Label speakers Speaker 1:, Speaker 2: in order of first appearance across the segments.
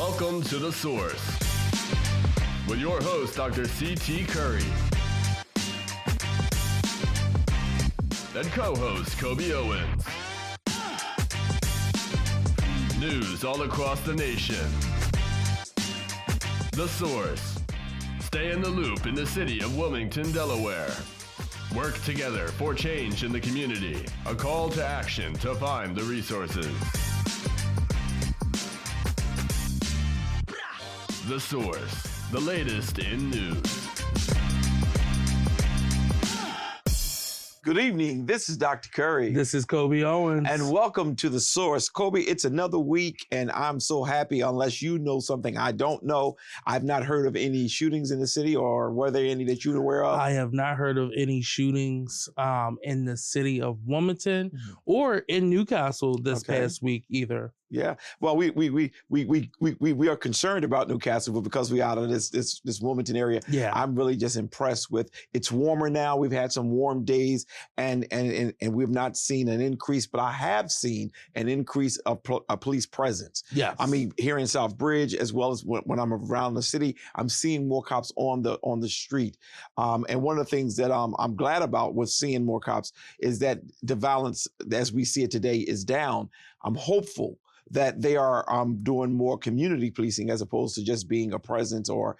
Speaker 1: Welcome to The Source with your host, Dr. C.T. Curry, and co-host Coby Owens. News all across the nation. The Source. Stay in the loop in the city of Wilmington, Delaware. Work together for change in the community. A call to action to find the resources. The Source, the latest in news.
Speaker 2: Good evening. This is Dr. Curry.
Speaker 3: This is Coby Owens.
Speaker 2: And welcome to The Source. Coby, it's another week, and I'm so happy. Unless you know something I don't know, I've not heard of any shootings in the city, or were there any that you're aware of?
Speaker 3: I have not heard of any shootings in the city of Wilmington or in Newcastle this past week either.
Speaker 2: Yeah, well, we are concerned about Newcastle, but because we're out of this Wilmington area, I'm really just impressed with. It's warmer now. We've had some warm days, and we've not seen an increase, but I have seen an increase of police presence.
Speaker 3: Yes,
Speaker 2: I mean here in South Bridge, as well as when I'm around the city, I'm seeing more cops on the street. And one of the things that I'm glad about with seeing more cops is that the violence, as we see it today, is down. I'm hopeful that they are doing more community policing as opposed to just being a presence or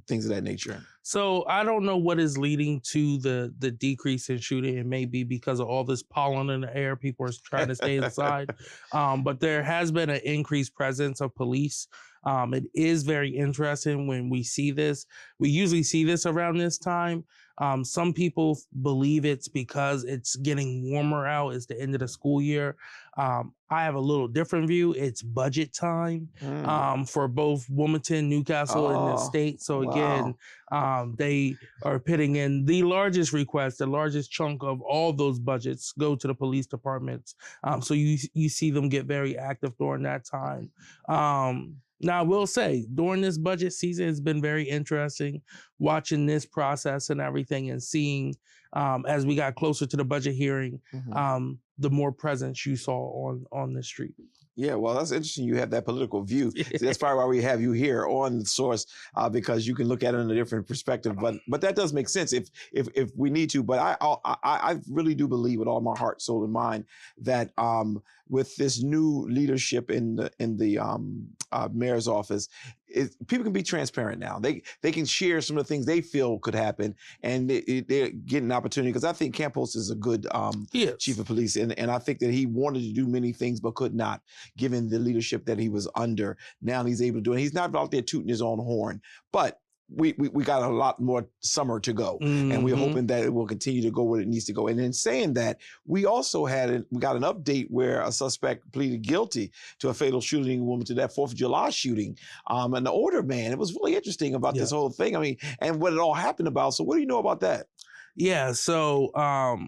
Speaker 2: things of that nature.
Speaker 3: So I don't know what is leading to the decrease in shooting. It may be because of all this pollen in the air. People are trying to stay inside. But there has been an increased presence of police. It is very interesting when we see this. We usually see this around this time. Some people believe it's because it's getting warmer out. It's the end of the school year. I have a little different view. It's budget time for both Wilmington, Newcastle, and the state. So again, they are putting in the largest request, the largest chunk of all those budgets go to the police departments. So you see them get very active during that time. Now, I will say, during this budget season, it's been very interesting watching this process and everything and seeing, as we got closer to the budget hearing, the more presence you saw on the street.
Speaker 2: Yeah, well, that's interesting. You have that political view. See, that's probably why we have you here on The Source, because you can look at it in a different perspective. But that does make sense if we need to. But I really do believe with all my heart, soul, and mind that with this new leadership in the mayor's office, people can be transparent now. They can share some of the things they feel could happen, and they're getting an opportunity. Because I think Campos is a good chief of police, and I think that he wanted to do many things but could not, given the leadership that he was under. Now he's able to do it. He's not out there tooting his own horn, but we got a lot more summer to go, and we're hoping that it will continue to go where it needs to go. And in saying that, we also we got an update where a suspect pleaded guilty to a fatal shooting in Wilmington, that 4th of July shooting, an older man. It was really interesting about this whole thing. I mean, and what it all happened about. So what do you know about that?
Speaker 3: Yeah, so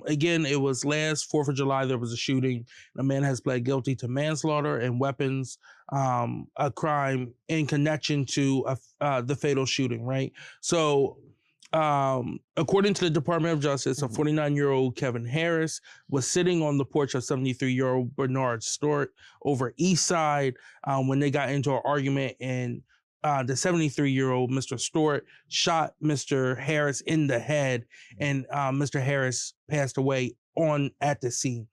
Speaker 3: again, it was last 4th of July, there was a shooting. A man has pled guilty to manslaughter and weapons, a crime in connection to the fatal shooting, right? So according to the Department of Justice, a 49-year-old Kevin Harris was sitting on the porch of 73-year-old Bernard Stewart over East Side when they got into an argument, and the 73-year-old Mr. Stewart shot Mr. Harris in the head, and Mr. Harris passed away at the scene.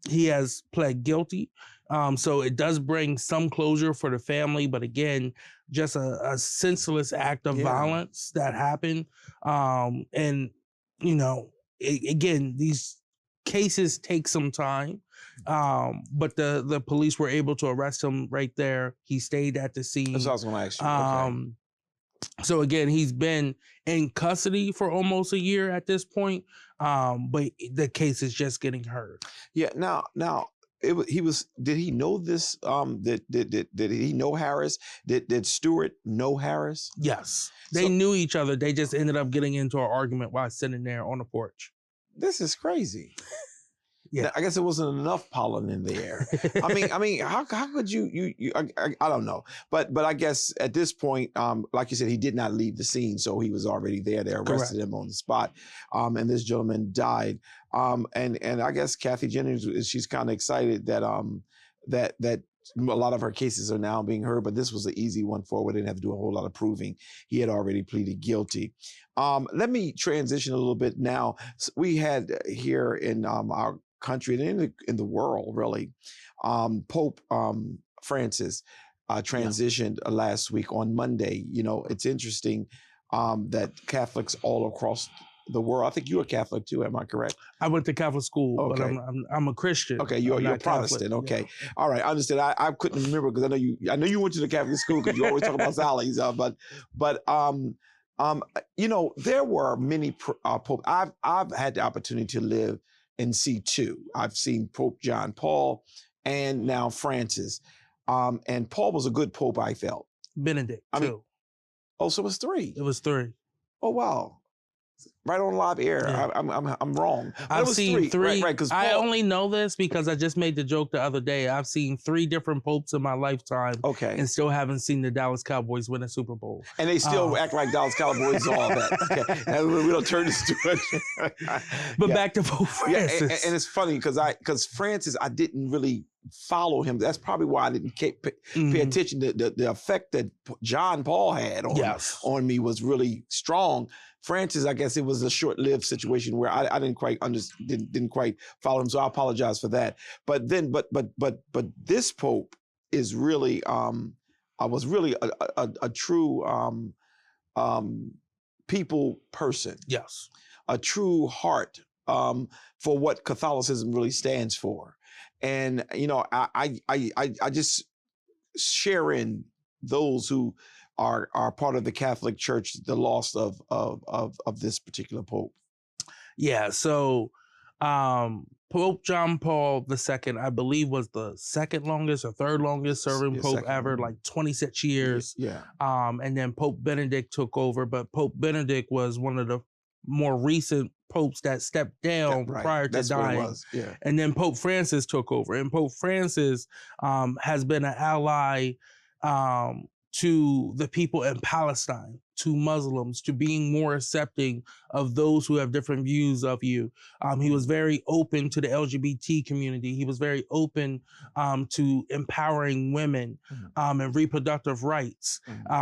Speaker 3: He has pled guilty, so it does bring some closure for the family, but again, just a senseless act of violence that happened. And, you know, again, these cases take some time. But the police were able to arrest him right there. He stayed at the scene.
Speaker 2: That's what I was going to ask you.
Speaker 3: So again, he's been in custody for almost a year at this point. But the case is just getting heard.
Speaker 2: Yeah. Now did he know this? Did he know Harris? Did Stewart know Harris?
Speaker 3: Yes. They knew each other. They just ended up getting into an argument while sitting there on the porch.
Speaker 2: This is crazy. Yeah, I guess it wasn't enough pollen in the air. I mean, how could you I don't know, but I guess at this point, like you said, he did not leave the scene, so he was already there. They arrested him on the spot, and this gentleman died. And I guess Kathy Jennings, she's kind of excited that that a lot of her cases are now being heard, but this was an easy one forward. Didn't have to do a whole lot of proving. He had already pleaded guilty. Let me transition a little bit now. We had here in our country and in the world, really, Pope Francis transitioned last week on Monday. You know, it's interesting that Catholics all across the world. I think you're a Catholic too. Am I correct?
Speaker 3: I went to Catholic school,
Speaker 2: Okay.
Speaker 3: but I'm a Christian.
Speaker 2: Okay, you're Protestant.
Speaker 3: Catholic.
Speaker 2: Okay, all right. I understand. I couldn't remember because I know you went to the Catholic school because you always talk about Sally's. But you know, there were many popes. I've had the opportunity to live and see two. I've seen Pope John Paul and now Francis. And Paul was a good pope, I felt.
Speaker 3: Benedict, too.
Speaker 2: Oh, so it was three.
Speaker 3: It was three.
Speaker 2: Oh, wow. Right on live air.
Speaker 3: Yeah.
Speaker 2: I'm wrong.
Speaker 3: I've seen three.
Speaker 2: Right, Paul,
Speaker 3: I only know this because I just made the joke the other day. I've seen 3 different popes in my lifetime.
Speaker 2: Okay.
Speaker 3: And still haven't seen the Dallas Cowboys win a Super Bowl.
Speaker 2: And they still act like Dallas Cowboys all that. Okay. And we don't turn this to it.
Speaker 3: But back to Pope Francis.
Speaker 2: Yeah, and it's funny because Francis, I didn't really follow him. That's probably why I didn't pay attention to the effect that John Paul had on me was really strong. Francis, I guess it was a short-lived situation where I didn't quite didn't quite follow him, so I apologize for that. But then, but this Pope is really was really a true people person.
Speaker 3: Yes,
Speaker 2: a true heart for what Catholicism really stands for. And you know, I just share in those who are part of the Catholic Church the loss of this particular Pope. Yeah.
Speaker 3: So Pope John Paul II, I believe, was the second longest or third longest serving Pope ever, like 26 years.
Speaker 2: Yeah.
Speaker 3: And then Pope Benedict took over, but Pope Benedict was one of the more recent popes that stepped down prior to dying.
Speaker 2: Yeah.
Speaker 3: And then Pope Francis took over. And Pope Francis has been an ally to the people in Palestine, to Muslims, to being more accepting of those who have different views of you. He was very open to the LGBT community. He was very open to empowering women and reproductive rights,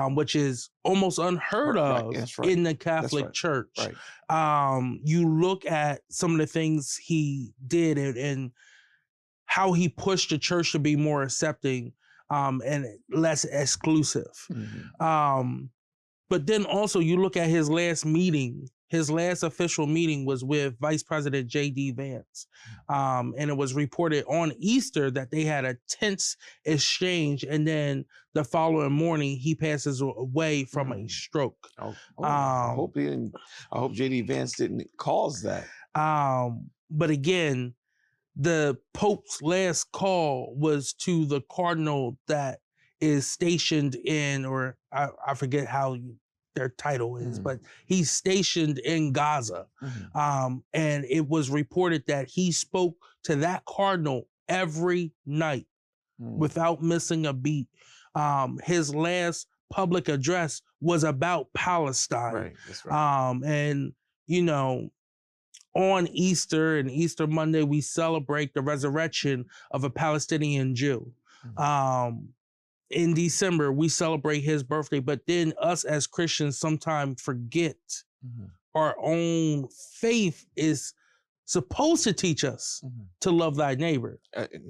Speaker 3: which is almost unheard of in the Catholic Church. You look at some of the things he did and how he pushed the church to be more accepting and less exclusive. But then also you look at his last meeting, his last official meeting was with Vice President J.D. Vance. And it was reported on Easter that they had a tense exchange. And then the following morning, he passes away from a stroke.
Speaker 2: I hope J.D. Vance didn't cause that.
Speaker 3: But again, the Pope's last call was to the cardinal that is stationed in, or I forget how their title is, but he's stationed in Gaza. And it was reported that he spoke to that cardinal every night without missing a beat. His last public address was about Palestine.
Speaker 2: That's right.
Speaker 3: And, you know, on Easter and Easter Monday, we celebrate the resurrection of a Palestinian Jew. In December, we celebrate his birthday, but then us as Christians sometimes forget our own faith is supposed to teach us to love thy neighbor.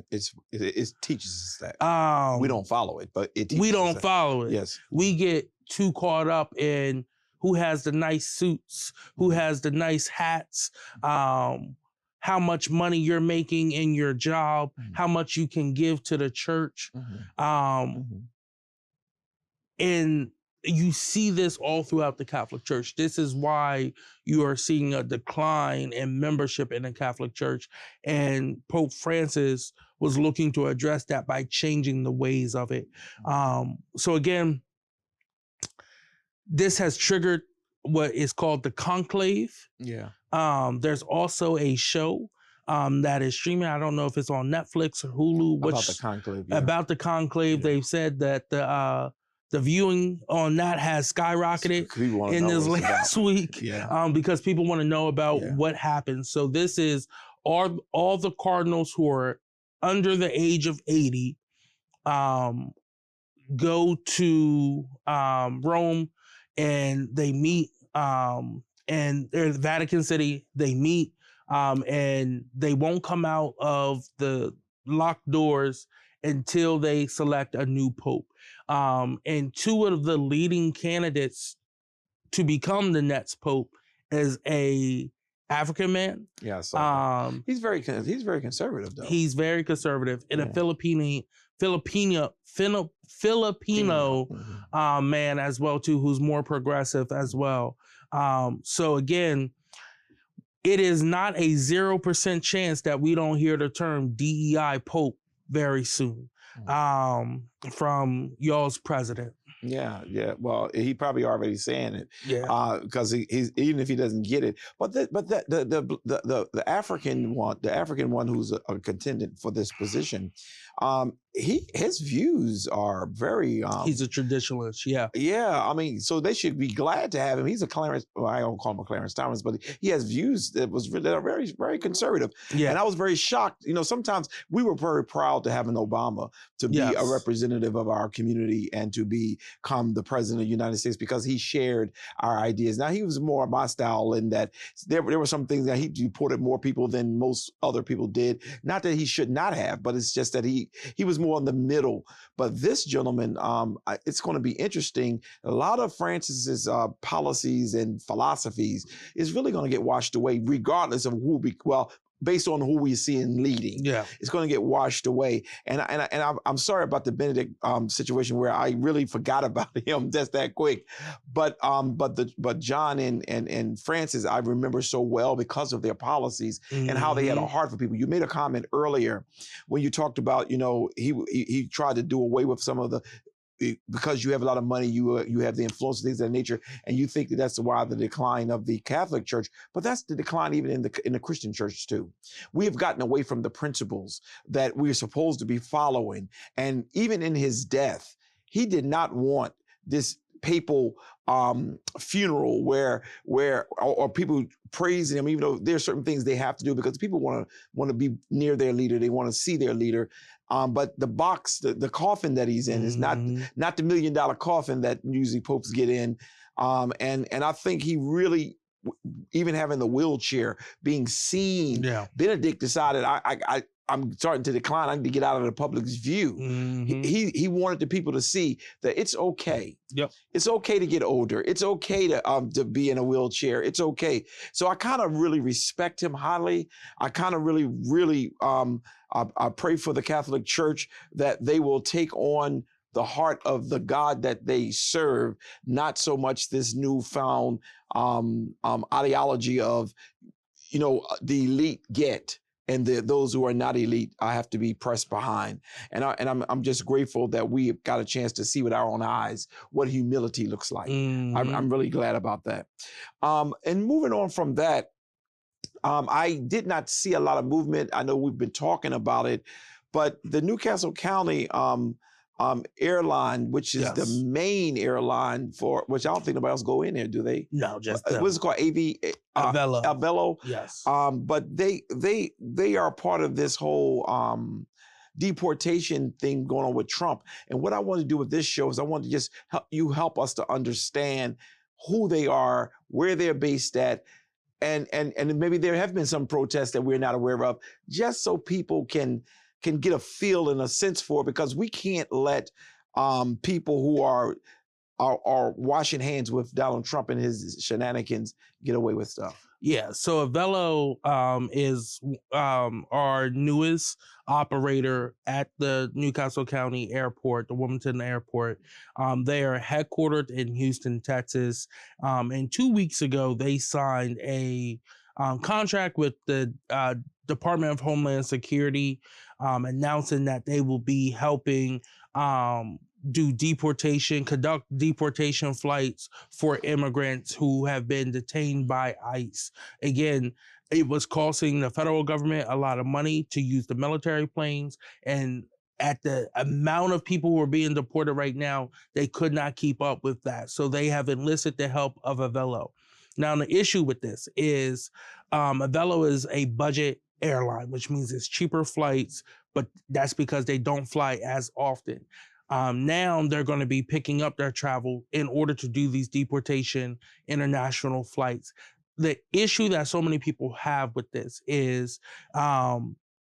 Speaker 2: It teaches us that. We don't follow it, but it teaches
Speaker 3: we don't
Speaker 2: us that.
Speaker 3: follow it.
Speaker 2: Yes.
Speaker 3: We get too caught up in who has the nice suits, who has the nice hats, how much money you're making in your job, how much you can give to the church. And you see this all throughout the Catholic Church. This is why you are seeing a decline in membership in the Catholic Church. And Pope Francis was looking to address that by changing the ways of it. So again, this has triggered what is called the conclave.
Speaker 2: Yeah.
Speaker 3: There's also a show that is streaming. I don't know if it's on Netflix or Hulu.
Speaker 2: About the conclave. Yeah.
Speaker 3: About the conclave. They've said that the viewing on that has skyrocketed in this last week because people want to know about what happened. So this is all the cardinals who are under the age of 80 go to Rome, and they meet, and they're in Vatican City. They meet, and they won't come out of the locked doors until they select a new pope. And two of the leading candidates to become the next pope is a African man.
Speaker 2: Yeah, he's very conservative, though.
Speaker 3: He's very conservative, and a Filipino man as well too, who's more progressive as well. So again, it is not a 0% chance that we don't hear the term DEI Pope very soon from y'all's president.
Speaker 2: Yeah. Well, he probably already saying it.
Speaker 3: Yeah.
Speaker 2: Because he's even if he doesn't get it, but the African one who's a contendant for this position, his views are very.
Speaker 3: He's a traditionalist. Yeah.
Speaker 2: Yeah. I mean, so they should be glad to have him. He's a Clarence. Well, I don't call him a Clarence Thomas, but he has views that are very, very conservative.
Speaker 3: Yeah.
Speaker 2: And I was very shocked. You know, sometimes we were very proud to have an Obama to be a representative of our community and to become the president of the United States because he shared our ideas. Now, he was more of my style in that there were some things that he deported more people than most other people did. Not that he should not have, but it's just that he was more in the middle. But this gentleman, it's going to be interesting. A lot of Francis's policies and philosophies is really going to get washed away, regardless of based on who we see in leading.
Speaker 3: Yeah.
Speaker 2: It's going to get washed away. And I'm sorry about the Benedict situation where I really forgot about him just that quick. But John and Francis, I remember so well because of their policies and how they had a heart for people. You made a comment earlier when you talked about, you know, he tried to do away with some of the, because you have a lot of money, you have the influence, things of that nature, and you think that that's why the decline of the Catholic Church, but that's the decline even in the Christian church too. We have gotten away from the principles that we're supposed to be following, and even in his death, he did not want this papal funeral where people praising him, even though there are certain things they have to do because people want to be near their leader, they want to see their leader. But the box, the coffin that he's in is not the $1 million coffin that usually popes get in. And I think he really, even having the wheelchair, being seen, Benedict decided I'm starting to decline. I need to get out of the public's view. He wanted the people to see that it's okay.
Speaker 3: Yep.
Speaker 2: It's okay to get older. It's okay to be in a wheelchair. It's okay. So I kind of really respect him highly. I kind of really I pray for the Catholic Church that they will take on the heart of the God that they serve, not so much this newfound ideology of, you know, the elite get. And those who are not elite, I have to be pressed behind. And I'm just grateful that we got a chance to see with our own eyes what humility looks like. I'm really glad about that. And moving on from that, I did not see a lot of movement. I know we've been talking about it, but the Newcastle County airline, which is the main airline for, which I don't think nobody else go in there, do they?
Speaker 3: No, just
Speaker 2: what's it called?
Speaker 3: Avello.
Speaker 2: Avello.
Speaker 3: Yes.
Speaker 2: But they are part of this whole deportation thing going on with Trump. And what I want to do with this show is I want to just help us to understand who they are, where they're based at, and maybe there have been some protests that we're not aware of, just so people can get a feel and a sense for it, because we can't let people who are washing hands with Donald Trump and his shenanigans get away with stuff.
Speaker 3: Yeah, so Avello is our newest operator at the Newcastle County Airport, the Wilmington Airport. They are headquartered in Houston, Texas. And 2 weeks ago, they signed a contract with the Department of Homeland Security, announcing that they will be helping conduct deportation flights for immigrants who have been detained by ICE. Again, it was costing the federal government a lot of money to use the military planes, and at the amount of people who are being deported right now, they could not keep up with that. So they have enlisted the help of Avello. Now, the issue with this is Avello is a budget airline, which means it's cheaper flights, but that's because they don't fly as often. Now they're going to be picking up their travel in order to do these deportation international flights. The issue that so many people have with this is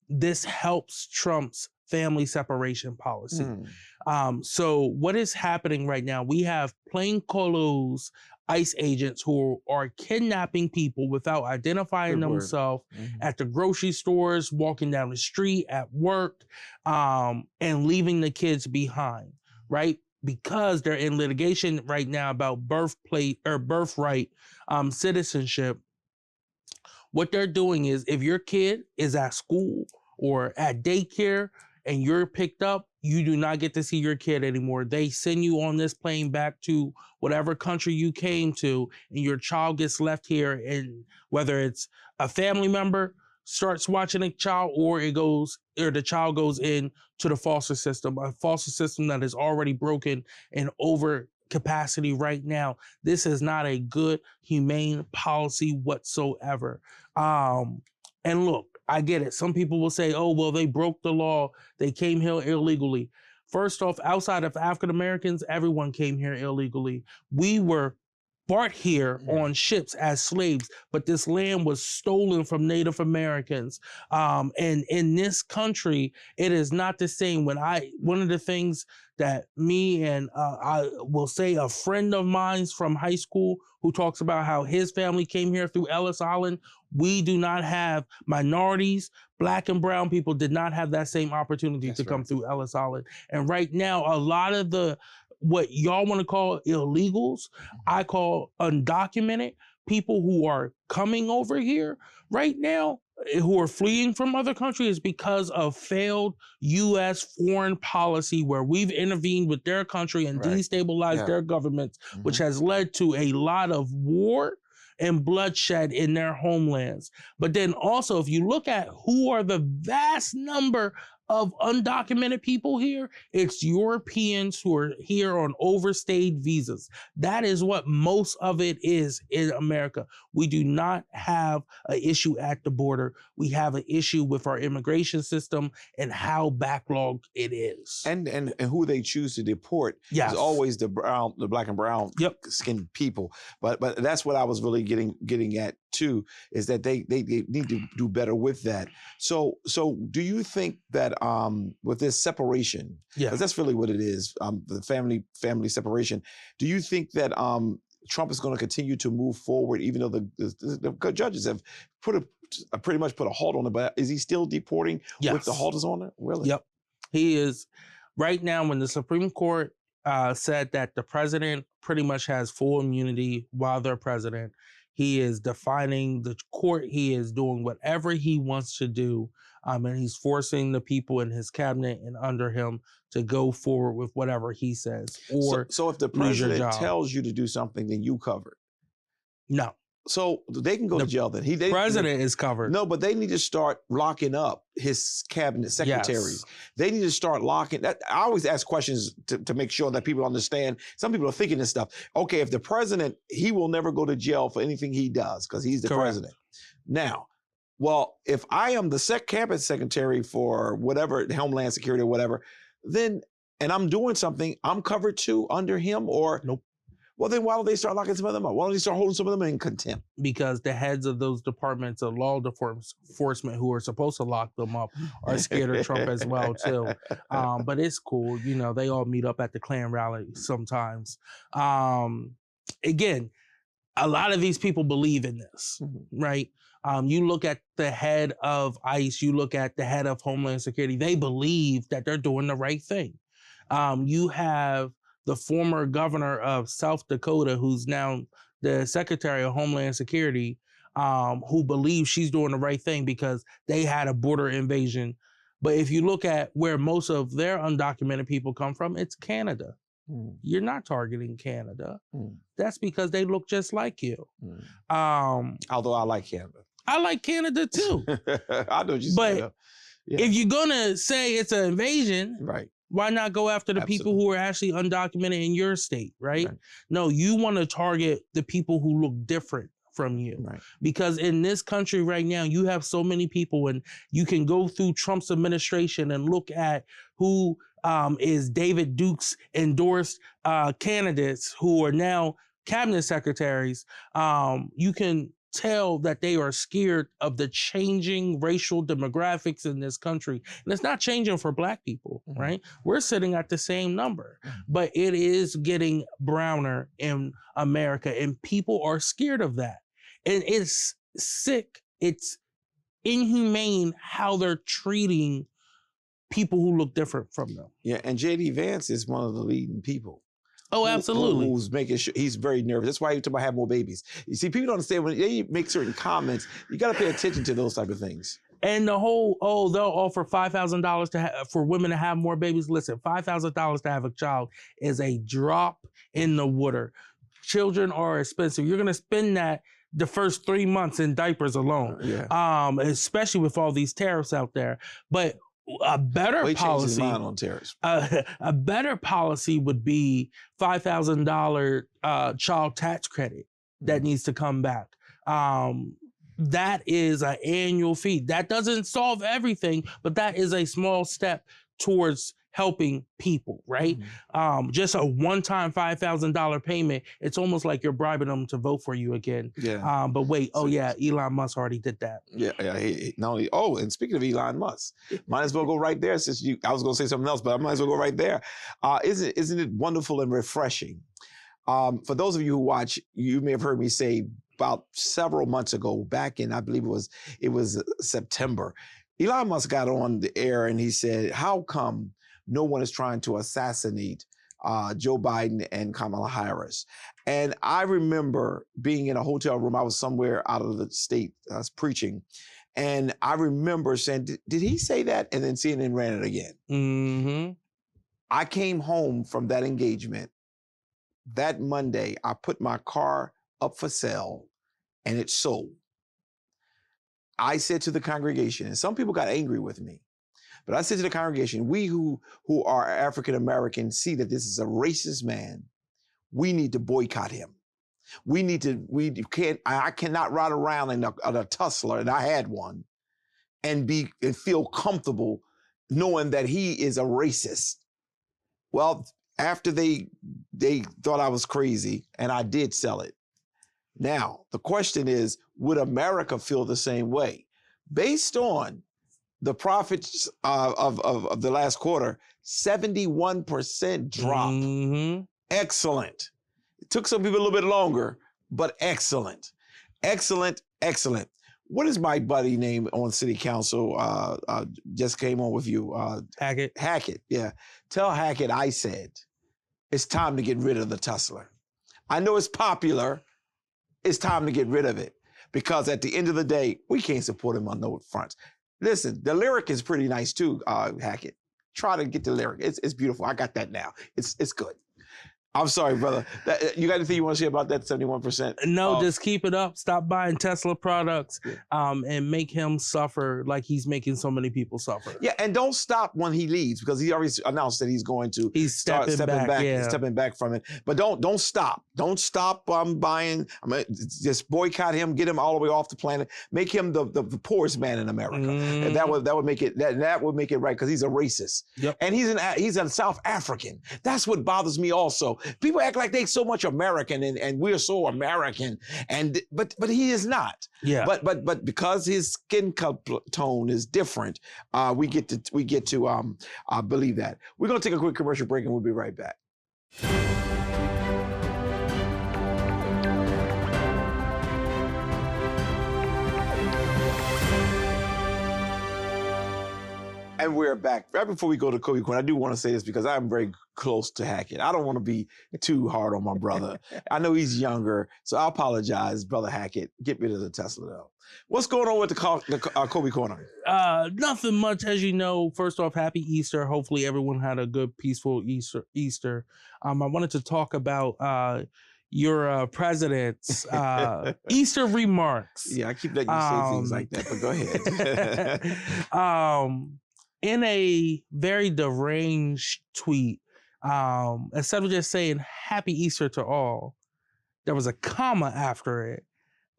Speaker 3: this helps Trump's family separation policy. So what is happening right now, we have plainclothes ICE agents who are kidnapping people without identifying themselves at the grocery stores, walking down the street, at work, and leaving the kids behind, right? Because they're in litigation right now about birthright citizenship. What they're doing is, if your kid is at school or at daycare and you're picked up, you do not get to see your kid anymore. They send you on this plane back to whatever country you came to, and your child gets left here. And whether it's a family member starts watching a child, or the child goes in to the foster system, a foster system that is already broken and over capacity right now. This is not a good, humane policy whatsoever. And look, I get it. Some people will say, oh, well, they broke the law. They came here illegally. First off, outside of African Americans, everyone came here illegally. We were brought here on ships as slaves, but this land was stolen from Native Americans. And in this country, it is not the same. One of the things that me and I will say, a friend of mine from high school who talks about how his family came here through Ellis Island, we do not have minorities, Black and brown people did not have that same opportunity to come through Ellis Island. And right now, a lot of what y'all want to call illegals, I call undocumented people who are coming over here right now, who are fleeing from other countries, because of failed U.S. foreign policy where we've intervened with their country and destabilized their governments, which has led to a lot of war and bloodshed in their homelands. But then also, if you look at who are the vast number of undocumented people here, it's Europeans who are here on overstayed visas. That is what most of it is in America. We do not have an issue at the border. We have an issue with our immigration system and how backlogged it is.
Speaker 2: And who they choose to deport is always the Black and brown skinned people. But that's what I was really getting at too, is that they need to do better with that. So do you think that with this separation, because that's really what it is, the family separation, do you think that Trump is going to continue to move forward, even though the judges have pretty much put a halt on it? But is he still deporting with the halters on it? Really?
Speaker 3: Yep, he is. Right now, when the Supreme Court said that the president pretty much has full immunity while they're president, he is defining the court. He is doing whatever he wants to do. And he's forcing the people in his cabinet and under him to go forward with whatever he says. Or
Speaker 2: so if the president tells you to do something, then you covered.
Speaker 3: No.
Speaker 2: So they can go to jail then.
Speaker 3: The president is covered.
Speaker 2: No, but they need to start locking up his cabinet secretaries. They need to start locking that. I always ask questions to make sure that people understand. Some people are thinking this stuff. Okay, if the president, he will never go to jail for anything he does because he's the president. Now, well, if I am the cabinet secretary for whatever, Homeland Security or whatever, then, and I'm doing something, I'm covered too under him, or
Speaker 3: nope.
Speaker 2: Well, then why don't they start locking some of them up? Why don't they start holding some of them in contempt?
Speaker 3: Because the heads of those departments of law enforcement who are supposed to lock them up are scared of Trump as well, too. But it's cool. You know, they all meet up at the Klan rally sometimes. Again, a lot of these people believe in this, right? You look at the head of ICE, you look at the head of Homeland Security, they believe that they're doing the right thing. You have the former governor of South Dakota, who's now the Secretary of Homeland Security, who believes she's doing the right thing because they had a border invasion. But if you look at where most of their undocumented people come from, it's Canada. You're not targeting Canada. That's because they look just like you.
Speaker 2: Although I like Canada.
Speaker 3: I like Canada too.
Speaker 2: I know what you're
Speaker 3: saying.
Speaker 2: But
Speaker 3: if you're gonna say it's an invasion,
Speaker 2: right?
Speaker 3: Why not go after the people who are actually undocumented in your state, right? No, you want to target the people who look different from you.
Speaker 2: Right.
Speaker 3: Because in this country right now, you have so many people, and you can go through Trump's administration and look at who is David Duke's endorsed candidates who are now cabinet secretaries. You can tell that they are scared of the changing racial demographics in this country. And it's not changing for Black people, right? We're sitting at the same number, but it is getting browner in America, and people are scared of that. And it's sick. It's inhumane how they're treating people who look different from them.
Speaker 2: Yeah, and J.D. Vance is one of the leading people.
Speaker 3: Oh, absolutely.
Speaker 2: Who's making sure he's very nervous. That's why he's talking about having more babies. You see, people don't understand when they make certain comments, you got to pay attention to those type of things.
Speaker 3: And the whole, they'll offer $5,000 for women to have more babies. Listen, $5,000 to have a child is a drop in the water. Children are expensive. You're going to spend that the first 3 months in diapers alone, especially with all these tariffs out there. But a better policy,
Speaker 2: on tariffs.
Speaker 3: A better policy would be $5,000 child tax credit that needs to come back. That is an annual fee. That doesn't solve everything, but that is a small step towards helping people, right? Just a one-time $5,000 payment, it's almost like you're bribing them to vote for you again.
Speaker 2: Yeah.
Speaker 3: But wait, Elon Musk already did that.
Speaker 2: Yeah. Not only, and speaking of Elon Musk, might as well go right there since I was going to say something else, but I might as well go right there. Isn't it wonderful and refreshing? For those of you who watch, you may have heard me say about several months ago, back in, I believe it was September, Elon Musk got on the air and he said, how come no one is trying to assassinate Joe Biden and Kamala Harris? And I remember being in a hotel room. I was somewhere out of the state. I was preaching. And I remember saying, did he say that? And then CNN ran it again. I came home from that engagement. That Monday, I put my car up for sale and it sold. I said to the congregation, and some people got angry with me, but I said to the congregation, we who are African Americans see that this is a racist man. We need to boycott him. I cannot ride around in a Tesla, and I had one, and feel comfortable knowing that he is a racist. Well, after they thought I was crazy, and I did sell it. Now, the question is, would America feel the same way? Based on the profits of the last quarter, 71% drop. Excellent. It took some people a little bit longer, but excellent. Excellent. What is my buddy name on city council? Just came on with you. Hackett, yeah. Tell Hackett I said, it's time to get rid of the Tesla. I know it's popular. It's time to get rid of it. Because at the end of the day, we can't support him on no fronts. Listen, the lyric is pretty nice too, Hackett. Try to get the lyric. It's beautiful. I got that now. It's good. I'm sorry, brother. You got anything you want to say about that 71%?
Speaker 3: No, just keep it up. Stop buying Tesla products and make him suffer like he's making so many people suffer.
Speaker 2: Yeah, and don't stop when he leaves, because he already announced that he's going to start stepping back from it. But don't stop. Don't stop buying. Just boycott him. Get him all the way off the planet. Make him the poorest man in America. And that would make it right, because he's a racist.
Speaker 3: Yep.
Speaker 2: And he's a South African. That's what bothers me also. People act like they're so much American and we're so American, but he is not.
Speaker 3: Yeah.
Speaker 2: But because his skin tone is different, we get to believe that. We're gonna take a quick commercial break and we'll be right back. And we're back. Right before we go to Coby Corner, I do want to say this because I'm very close to Hackett. I don't want to be too hard on my brother. I know he's younger, so I apologize, Brother Hackett. Get rid of the Tesla, though. What's going on with the Coby Corner?
Speaker 3: Nothing much. As you know, first off, happy Easter. Hopefully everyone had a good, peaceful Easter. I wanted to talk about your president's Easter remarks.
Speaker 2: Yeah, I keep letting you say things like that, but go ahead. In a very deranged tweet, instead of just saying Happy Easter to all, there was a comma after it.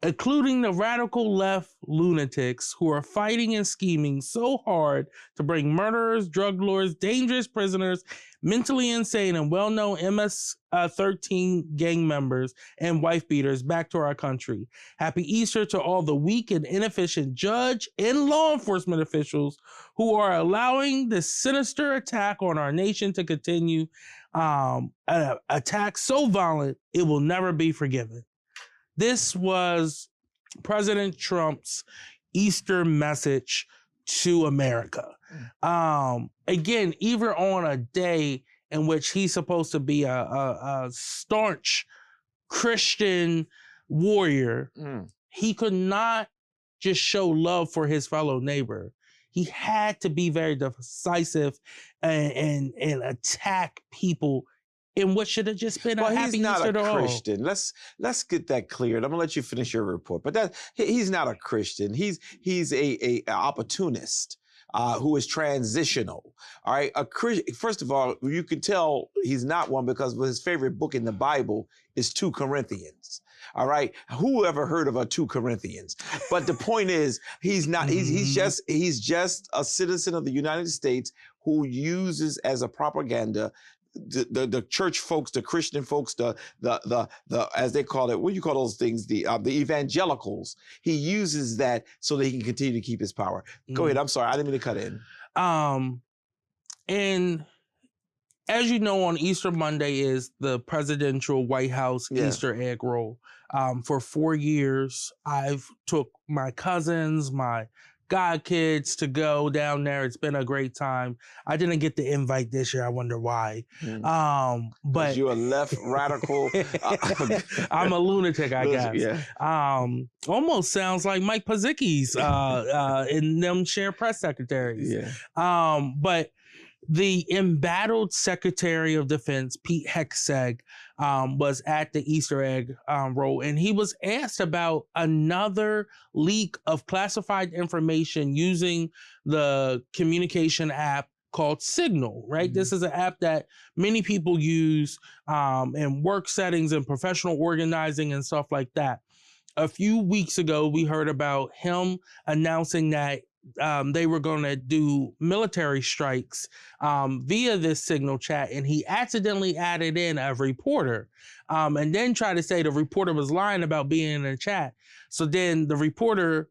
Speaker 3: including the radical left lunatics who are fighting and scheming so hard to bring murderers, drug lords, dangerous prisoners, mentally insane, and well-known MS-13 gang members and wife beaters back to our country. Happy Easter to all the weak and inefficient judge and law enforcement officials who are allowing this sinister attack on our nation to continue. An attack so violent, it will never be forgiven. This was President Trump's Easter message to America. Again, even on a day in which he's supposed to be a staunch Christian warrior, he could not just show love for his fellow neighbor. He had to be very decisive and attack people in what should have just been a happy Easter to all.
Speaker 2: He's not a Christian. Let's get that cleared. I'm gonna let you finish your report. But he's not a Christian. He's a opportunist who is transitional. All right. First of all, you can tell he's not one because his favorite book in the Bible is 2 Corinthians. All right. Who ever heard of a 2 Corinthians? But the point is, he's not. He's just a citizen of the United States who uses as a propaganda the church folks, the Christian folks, the as they call it, what do you call those things? The evangelicals. He uses that so that he can continue to keep his power. Go ahead. I'm sorry, I didn't mean to cut in.
Speaker 3: And as you know, on Easter Monday is the presidential White House Easter egg roll. For 4 years, I've took my cousins, my godkids to go down there. It's been a great time. I didn't get the invite this year. I wonder why. But
Speaker 2: you're a left radical.
Speaker 3: I'm a lunatic, I guess.
Speaker 2: Yeah.
Speaker 3: Almost sounds like Mike Pazicki's in them share press secretaries.
Speaker 2: Yeah.
Speaker 3: But the embattled Secretary of Defense, Pete Hegseth, was at the Easter egg roll, and he was asked about another leak of classified information using the communication app called Signal, right? This is an app that many people use in work settings and professional organizing and stuff like that. A few weeks ago, we heard about him announcing that they were going to do military strikes via this Signal chat, and he accidentally added in a reporter and then tried to say the reporter was lying about being in the chat. So then the reporter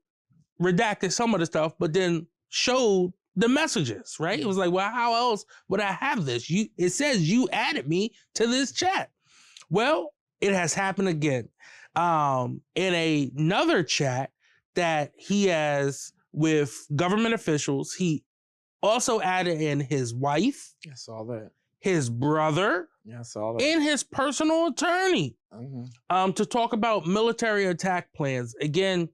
Speaker 3: redacted some of the stuff, but then showed the messages, right? It was like, well, how else would I have this? It says you added me to this chat. Well, it has happened again. In another chat that he has with government officials, he also added in his wife.
Speaker 2: I saw that.
Speaker 3: His brother.
Speaker 2: Yeah, I saw that.
Speaker 3: And his personal attorney to talk about military attack plans. Again,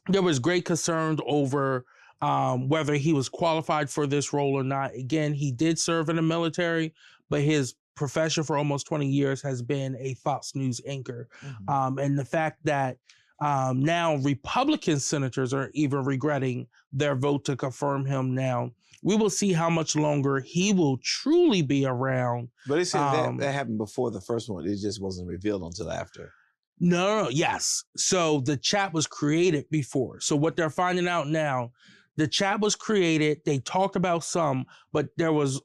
Speaker 3: there was great concern over whether he was qualified for this role or not. Again, he did serve in the military, but his profession for almost 20 years has been a Fox News anchor. And the fact that now Republican senators are even regretting their vote to confirm him now. We will see how much longer he will truly be around.
Speaker 2: But it said that happened before the first one. It just wasn't revealed until after.
Speaker 3: No, yes. So the chat was created before. So what they're finding out now, the chat was created. They talked about some, but there was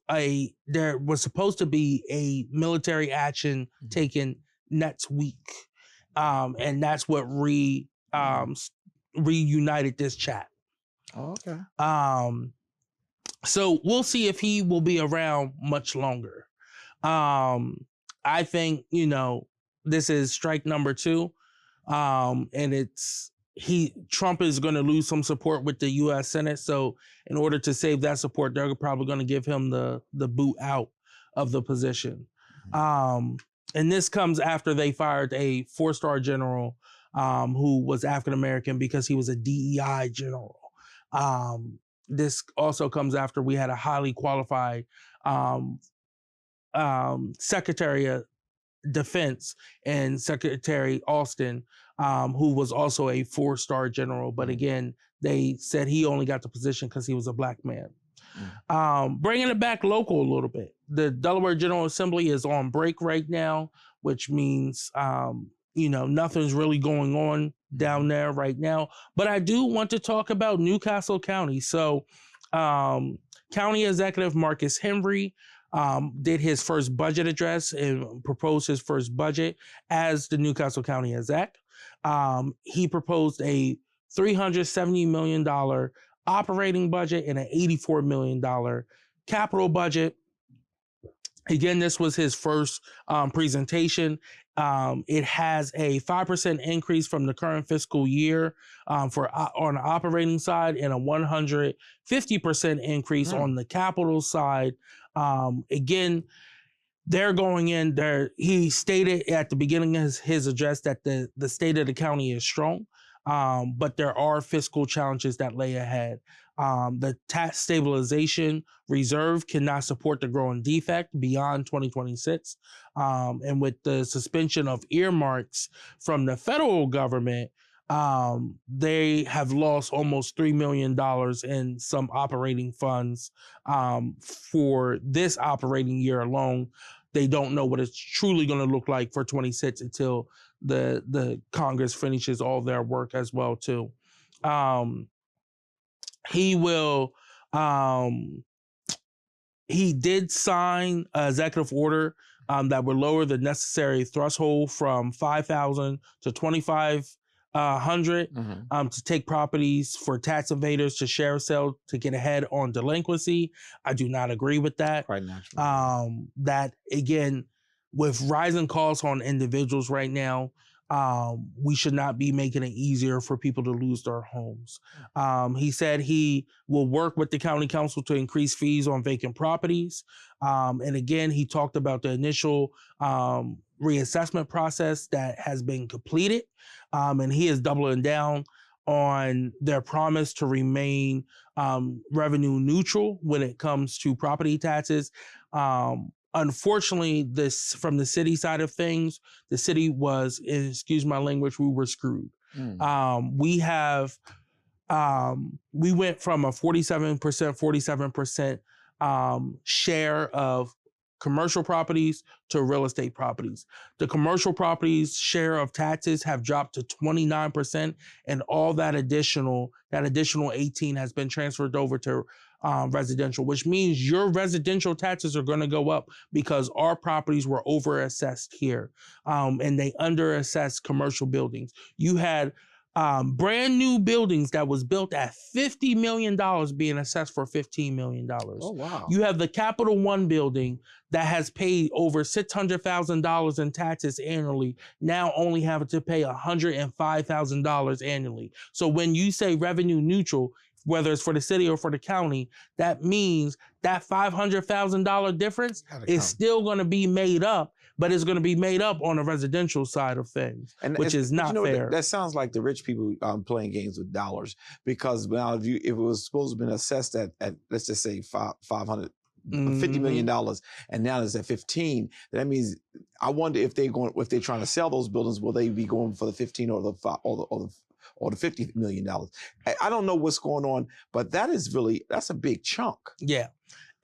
Speaker 3: supposed to be a military action taken next week. And that's what reunited this chat.
Speaker 2: Oh, okay.
Speaker 3: So we'll see if he will be around much longer. I think, this is strike number 2. And Trump is going to lose some support with the U.S. Senate. So in order to save that support, they're probably going to give him the boot out of the position. And this comes after they fired a 4-star general who was African-American because he was a DEI general. This also comes after we had a highly qualified Secretary of Defense and Secretary Austin, who was also a 4-star general. But again, they said he only got the position because he was a black man. Bringing it back local a little bit. The Delaware General Assembly is on break right now, which means nothing's really going on down there right now. But I do want to talk about Newcastle County. So County Executive Marcus Henry did his first budget address and proposed his first budget as the Newcastle County exec. He proposed a $370 million operating budget and an $84 million capital budget. Again, this was his first presentation. It has a 5% increase from the current fiscal year on the operating side and a 150% increase on the capital side. Again, they're going in there. He stated at the beginning of his address that the state of the county is strong, but there are fiscal challenges that lay ahead. The tax stabilization reserve cannot support the growing defect beyond 2026. And with the suspension of earmarks from the federal government, they have lost almost $3 million in some operating funds for this operating year alone. They don't know what it's truly going to look like for 26 until the Congress finishes all their work as well too. He did sign an executive order that would lower the necessary threshold from 5,000 to 2,500 to take properties for tax evaders to share sale to get ahead on delinquency. I do not agree with that.
Speaker 2: Quite naturally.
Speaker 3: That again, with rising costs on individuals right now, we should not be making it easier for people to lose their homes. He said he will work with the county council to increase fees on vacant properties. And again, he talked about the initial reassessment process that has been completed. And he is doubling down on their promise to remain revenue neutral when it comes to property taxes. Unfortunately, from the city side of things, the city was, excuse my language, we were screwed. We went from a 47% share of commercial properties to real estate properties. The commercial properties share of taxes have dropped to 29%, and all that additional 18 has been transferred over to residential, which means your residential taxes are going to go up because our properties were overassessed here, and they underassessed commercial buildings. You had brand new buildings that was built at $50 million being assessed for $15 million.
Speaker 2: Oh, wow.
Speaker 3: You have the Capital One building that has paid over $600,000 in taxes annually, now only having to pay $105,000 annually. So when you say revenue neutral, whether it's for the city or for the county, that means that $500,000 difference is still going to be made up, but it's going to be made up on the residential side of things, which is not fair.
Speaker 2: That sounds like the rich people playing games with dollars, because now if it was supposed to have been assessed at let's just say $50 million, and now it's at 15. That means I wonder if they're trying to sell those buildings, will they be going for the 15 or the $50 million? I don't know what's going on, but that's a big chunk.
Speaker 3: Yeah.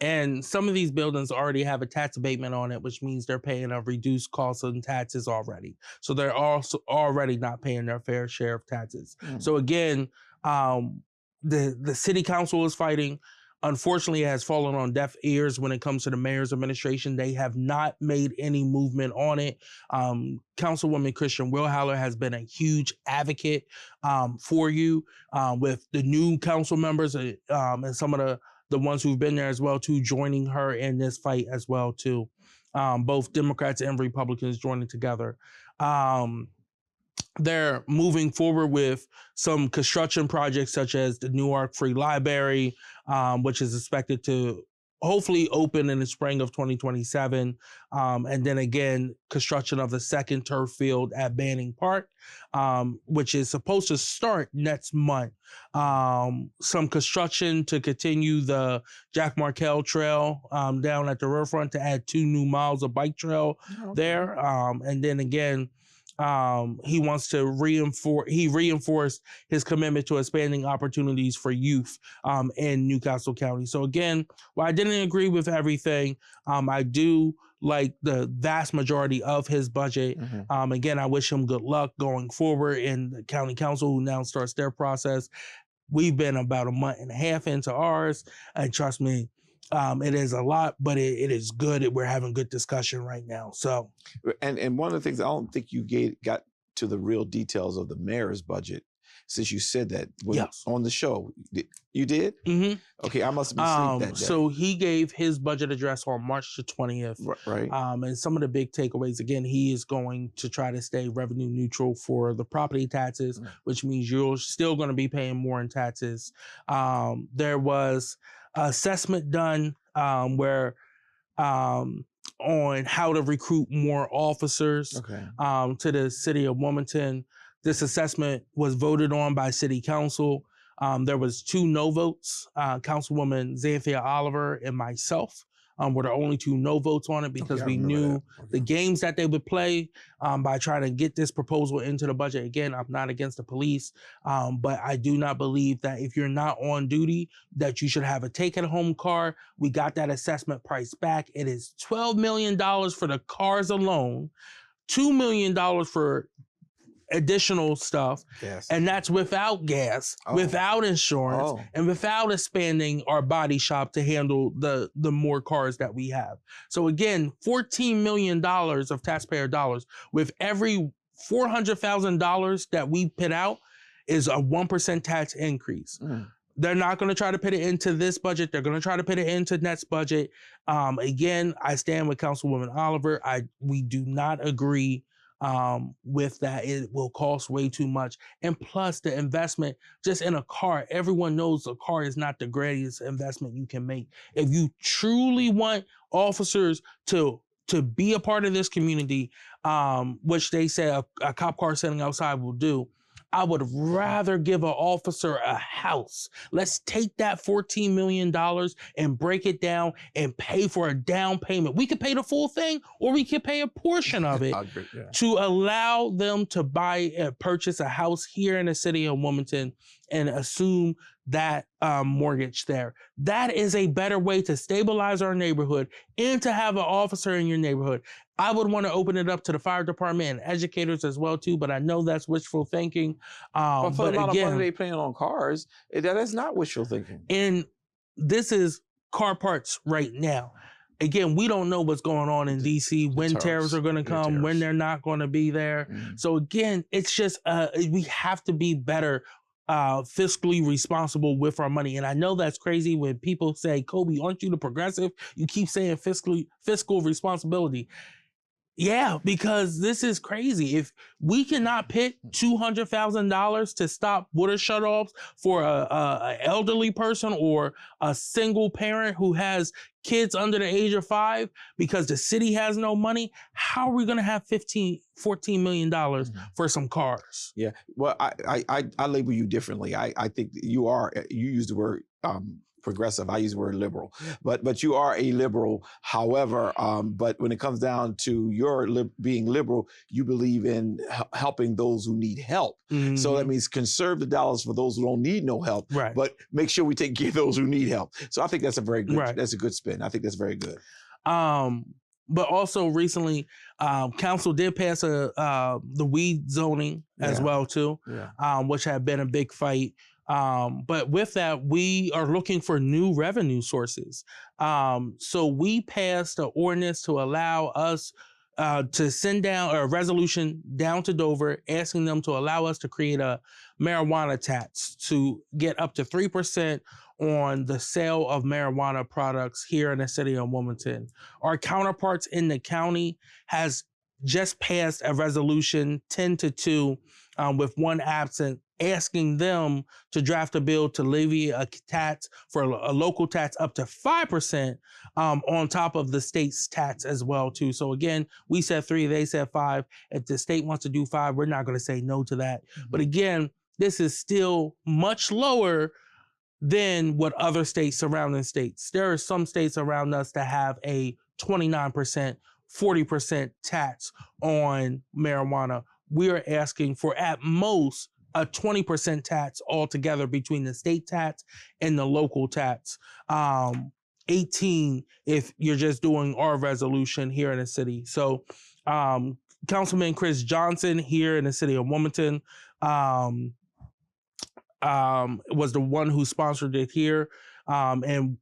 Speaker 3: And some of these buildings already have a tax abatement on it, which means they're paying a reduced cost of taxes already. So they're also already not paying their fair share of taxes. So again, the city council is fighting. Unfortunately, it has fallen on deaf ears when it comes to the mayor's administration. They have not made any movement on it. Councilwoman Christian Wilhauer has been a huge advocate for you with the new council members and some of the ones who've been there as well too, joining her in this fight as well too. Both Democrats and Republicans joining together. They're moving forward with some construction projects such as the Newark Free Library, which is expected to hopefully open in the spring of 2027. And then again, construction of the second turf field at Banning Park, which is supposed to start next month. Some construction to continue the Jack Markell Trail down at the riverfront to add 2 new miles of bike trail there. And then again, he wants to reinforced his commitment to expanding opportunities for youth in Newcastle County. So again, while I didn't agree with everything, I do like the vast majority of his budget. Again, I wish him good luck going forward in the county council, who now starts their process. We've been about a month and a half into ours, and trust me, it is a lot, but it is good. We're having good discussion right now. So,
Speaker 2: and one of the things, I don't think you got to the real details of the mayor's budget, since you said that on the show. You did? Mm-hmm. Okay, I must have been asleep that day.
Speaker 3: So he gave his budget address on March the 20th.
Speaker 2: Right.
Speaker 3: And some of the big takeaways, again, he is going to try to stay revenue neutral for the property taxes, which means you're still going to be paying more in taxes. There was assessment done where on how to recruit more officers to the city of Wilmington. This assessment was voted on by city council. There was 2 no votes. Councilwoman Xanthia Oliver and myself were the only 2 no votes on it, because we knew the games that they would play by trying to get this proposal into the budget. Again, I'm not against the police, but I do not believe that if you're not on duty, that you should have a take-at-home car. We got that assessment price back. It is $12 million for the cars alone, $2 million for additional stuff, and that's without gas, without insurance, and without expanding our body shop to handle the more cars that we have. So again, $14 million of taxpayer dollars. With every $400,000 that we put out is a 1% tax increase. They're not going to try to put it into this budget. They're going to try to put it into next budget. Again, I stand with Councilwoman Oliver. We do not agree with that. It will cost way too much. And plus the investment just in a car, everyone knows a car is not the greatest investment you can make. If you truly want officers to be a part of this community, which they say a cop car sitting outside will do, I would rather give an officer a house. Let's take that $14 million and break it down and pay for a down payment. We could pay the full thing, or we could pay a portion of it to allow them to purchase a house here in the city of Wilmington and assume that mortgage there. That is a better way to stabilize our neighborhood and to have an officer in your neighborhood. I would want to open it up to the fire department and educators as well too, but I know that's wishful thinking.
Speaker 2: But for the amount of money they paying on cars, that is not wishful thinking.
Speaker 3: And this is car parts right now. Again, we don't know what's going on in DC, when tariffs are going to come, when they're not going to be there. So again, it's just, we have to be better fiscally responsible with our money. And I know that's crazy when people say, Coby, aren't you the progressive? You keep saying fiscal responsibility. Yeah, because this is crazy. If we cannot pick $200,000 to stop water shutoffs for a elderly person or a single parent who has kids under the age of 5 because the city has no money, how are we going to have $14 million for some cars?
Speaker 2: Yeah, well, I label you differently. I think you use the word progressive. I use the word liberal, but you are a liberal. However, but when it comes down to your being liberal, you believe in helping those who need help. So that means conserve the dollars for those who don't need no help, but make sure we take care of those who need help. So I think that's a very good, that's a good spin. I think that's very good.
Speaker 3: But also recently, council did pass the weed zoning as well too, which had been a big fight. But with that, we are looking for new revenue sources. So we passed an ordinance to allow us to send down a resolution down to Dover, asking them to allow us to create a marijuana tax to get up to 3% on the sale of marijuana products here in the city of Wilmington. Our counterparts in the county has just passed a resolution 10-2 with one absent, asking them to draft a bill to levy a tax for a local tax up to 5% on top of the state's tax as well too. So again, we said 3, they said 5. If the state wants to do 5, we're not going to say no to that. But again, this is still much lower than what other states, surrounding states. There are some states around us that have a 29%, 40% tax on marijuana. we are asking for at most a 20% tax altogether between the state tax and the local tax. 18 if you're just doing our resolution here in the city. So Councilman Chris Johnson here in the city of Wilmington was the one who sponsored it here. And